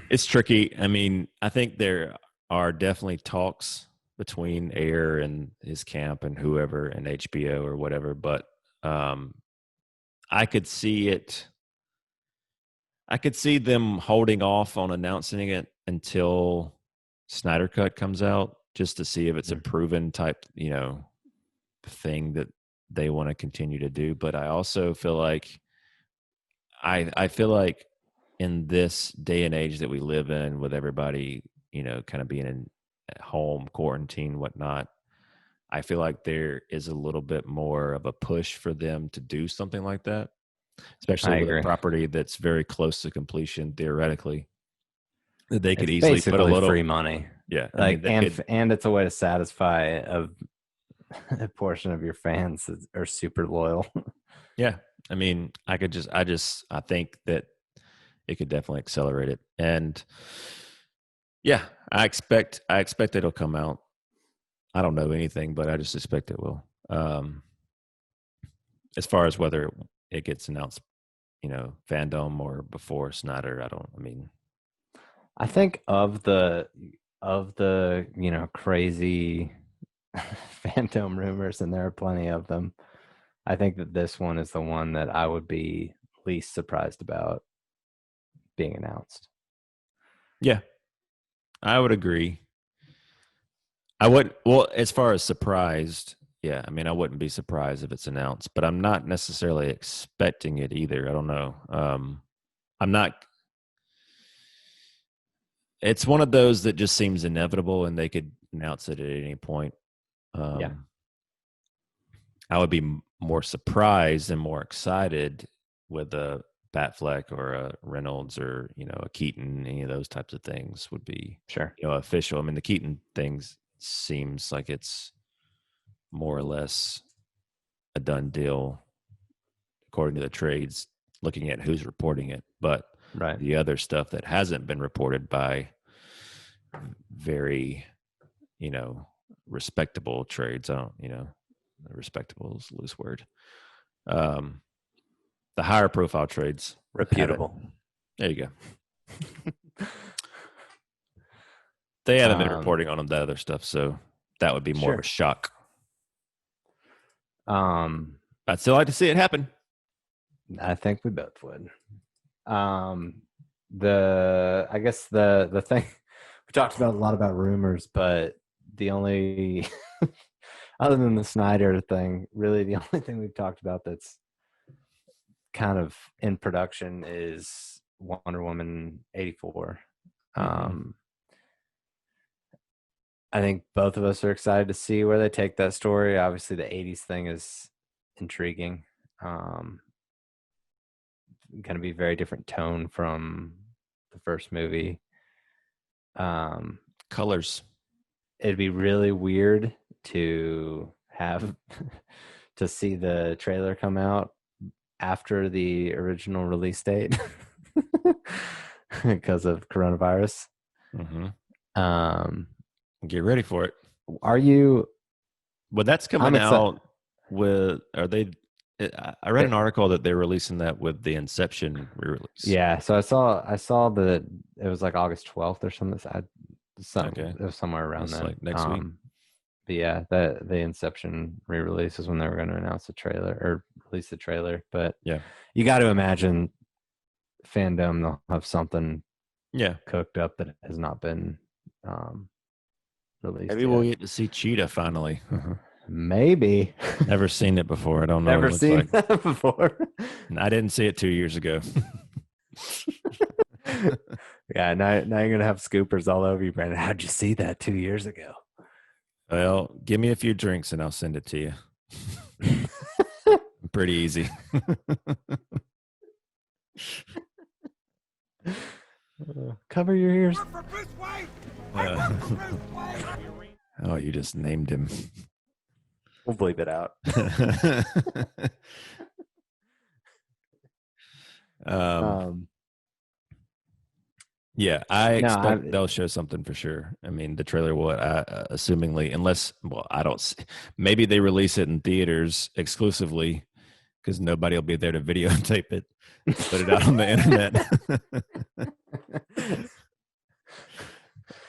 It's tricky. I mean, I think there are definitely talks between Ayer and his camp and whoever and HBO or whatever, but um, I could see it. I could see them holding off on announcing it until Snyder Cut comes out, just to see if it's a proven type, thing that they want to continue to do. But I also feel like I feel like in this day and age that we live in, with everybody, kind of being in at home, quarantine, whatnot, I feel like there is a little bit more of a push for them to do something like that, especially I with a agree. property that's very close to completion theoretically. That they could It's easily put a basically little, free money. yeah. I mean, Like they could, and it's a way to satisfy a portion of your fans that are super loyal. yeah. I mean, I think that it could definitely accelerate it, and yeah, I expect it'll come out. I don't know anything, but I just expect it will. As far as whether it gets announced, fandom or before Snyder, I don't. I mean, I think of the crazy phantom rumors, and there are plenty of them. I think that this one is the one that I would be least surprised about being announced. yeah, I would agree. I would. Well, as far as surprised, yeah. I mean, I wouldn't be surprised if it's announced, but I'm not necessarily expecting it either. I don't know. I'm not. It's one of those that just seems inevitable, and they could announce it at any point. Yeah, Um, I would be more surprised and more excited with a Batfleck or a Reynolds or a Keaton. Any of those types of things would be sure. official. I mean, the Keaton things seems like it's more or less a done deal according to the trades. Looking at who's reporting it, but Right. the other stuff that hasn't been reported by very respectable trades. I don't respectable is a loose word. Um, the higher profile trades haven't. Reputable. There you go. They haven't been Um, reporting on the other stuff, so that would be more of a sure. shock. Um, I'd still like to see it happen. I think we both would. Um, I guess the thing we talked about a lot about rumors, but the only other than the Snyder thing, really the only thing we've talked about that's kind of in production is Wonder Woman 84. Mm-hmm. Um, I think both of us are excited to see where they take that story. Obviously, the 80s thing is intriguing. Um, going to be a very different tone from the first movie. Um, Colors. it'd be really weird to have to see the trailer come out after the original release date because of coronavirus. Mm-hmm. Um, Get ready for it. are you? But that's I'm coming excited. out with. Are they? I read an article that they're releasing that with the Inception re-release. Yeah, so I saw that it was like August 12th or something. It Okay, was somewhere around that's then. like next week. But yeah, the Inception re-release is when they were going to announce the trailer or release the trailer. But Yeah. you got to imagine Fandom they'll have something Yeah. cooked up that has not been released Maybe we'll yet. get to see Cheetah finally. Maybe. Never seen it before. I don't know what Never it looks seen like. that before. I didn't see it 2 years ago. Yeah, now you're gonna have scoopers all over you, Brandon. How'd you see that 2 years ago? Well, give me a few drinks and I'll send it to you. Pretty easy. Cover your ears. Oh, you just named him. We'll bleep it out. Yeah, I expect No, they'll show something for sure. I mean, the trailer will, assumingly, unless, well, I don't. Maybe they release it in theaters exclusively because nobody will be there to videotape it, put it out on the internet.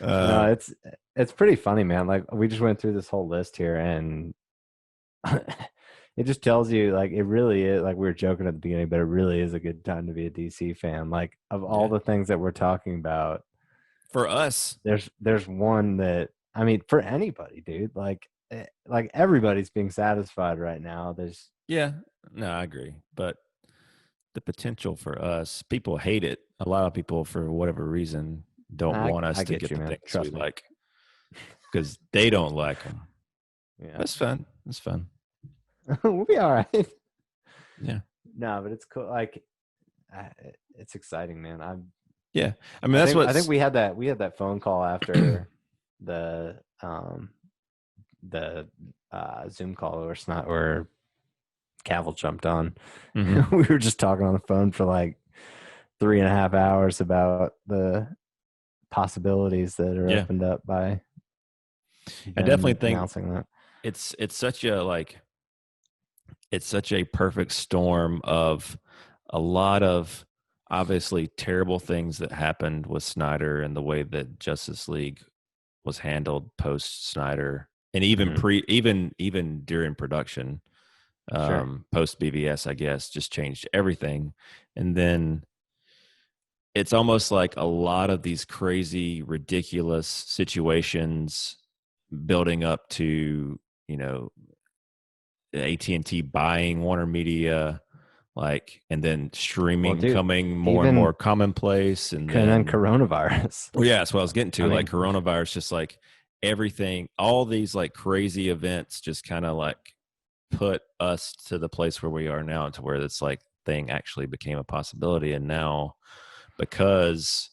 No, it's pretty funny, man. Like we just went through this whole list here, and it just tells you, like, it really is. Like we were joking at the beginning, but it really is a good time to be a DC fan. Like of all the things that we're talking about, for us, there's one that, I mean, for anybody, dude. Like everybody's being satisfied right now. There's no, I agree, but the potential for us, people hate it. A lot of people, for whatever reason, don't want us I to get get you, the man. things Trust we me. like because they don't like them. Yeah, That's fun. That's fun. we'll be all right. Yeah. No, but it's cool. Like, it's exciting, man. Yeah. I mean, I think we had that phone call after the Zoom call where Cavill jumped on. Mm-hmm. We were just talking on the phone for like 3.5 hours about the possibilities that are opened up by I definitely think announcing that. it's such a perfect storm of a lot of obviously terrible things that happened with Snyder and the way that Justice League was handled post Snyder, and even even during production, post BVS, I guess, just changed everything. And then it's almost like a lot of these crazy, ridiculous situations building up to, AT&T buying Warner Media, like, and then streaming coming more and more commonplace, and then coronavirus. Well, yeah, that's what I was getting to. I mean, like coronavirus, just like everything, all these like crazy events, just kind of like put us to the place where we are now, to where this like thing actually became a possibility. And now, because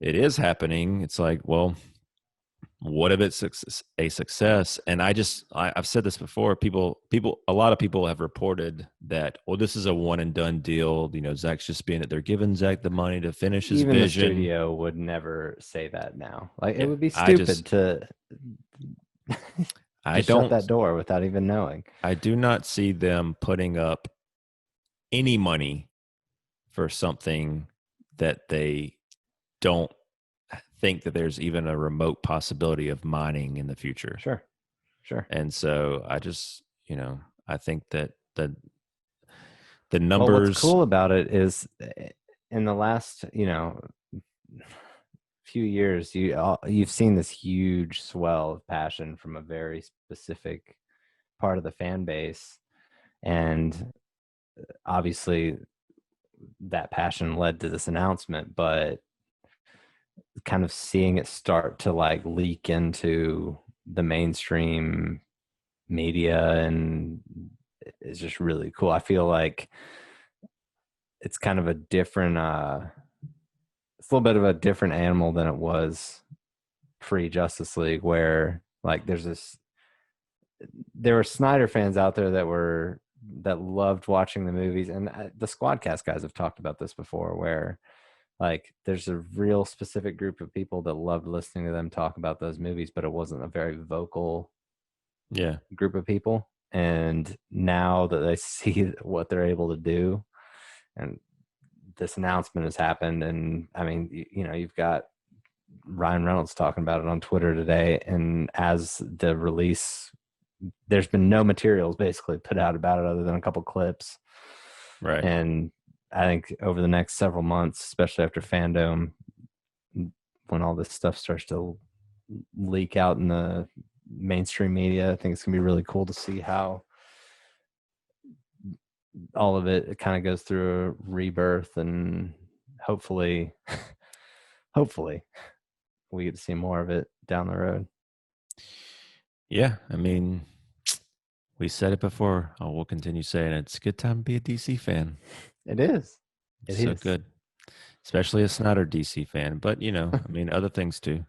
it is happening, it's like, well, what if it's a success? And I've said this before. A lot of people have reported that, well, this is a one and done deal. Zack's just being it. They're giving Zack the money to finish his even vision. the studio would never say that now. Like, it would be stupid to shut that door without even knowing. I do not see them putting up any money for something that they don't think that there's even a remote possibility of mining in the future. Sure. And so I just, I think that the numbers. Well, what's cool about it is, in the last, few years, you've seen this huge swell of passion from a very specific part of the fan base, and obviously that passion led to this announcement, but kind of seeing it start to like leak into the mainstream media, and it's just really cool. I feel like it's kind of a different it's a little bit of a different animal than it was pre-Justice League, where like there were Snyder fans out there that loved watching the movies, and the Squadcast guys have talked about this before, where like there's a real specific group of people that loved listening to them talk about those movies, but it wasn't a very vocal group of people. And now that they see what they're able to do, and this announcement has happened, and I mean, you've got Ryan Reynolds talking about it on Twitter today. And as the release, there's been no materials basically put out about it other than a couple clips. Right. And I think over the next several months, especially after Fandome, when all this stuff starts to leak out in the mainstream media, I think it's gonna be really cool to see how all of it kind of goes through a rebirth, and hopefully hopefully we get to see more of it down the road. Yeah, I mean, we said it before. We'll continue saying it. It's a good time to be a DC fan. It is. It's It so is. good, especially a Snyder DC fan. But I mean, other things too.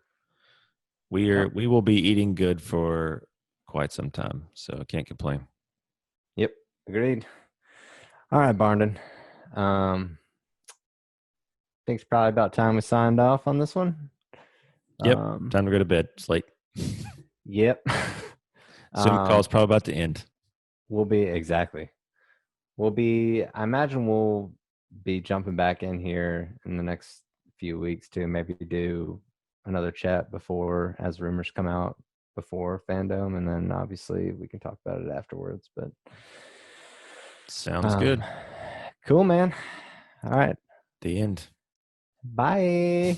Yep. We will be eating good for quite some time, so I can't complain. Yep. Agreed. All right, Barndon. Think it's probably about time we signed off on this one. Yep, Um, time to go to bed. It's late. yep. Zoom call's probably about to end. We'll be exactly. I imagine we'll be jumping back in here in the next few weeks to maybe do another chat before, as rumors come out before Fandome, and then obviously we can talk about it afterwards. But Sounds good. Cool, man. All right. The end. Bye.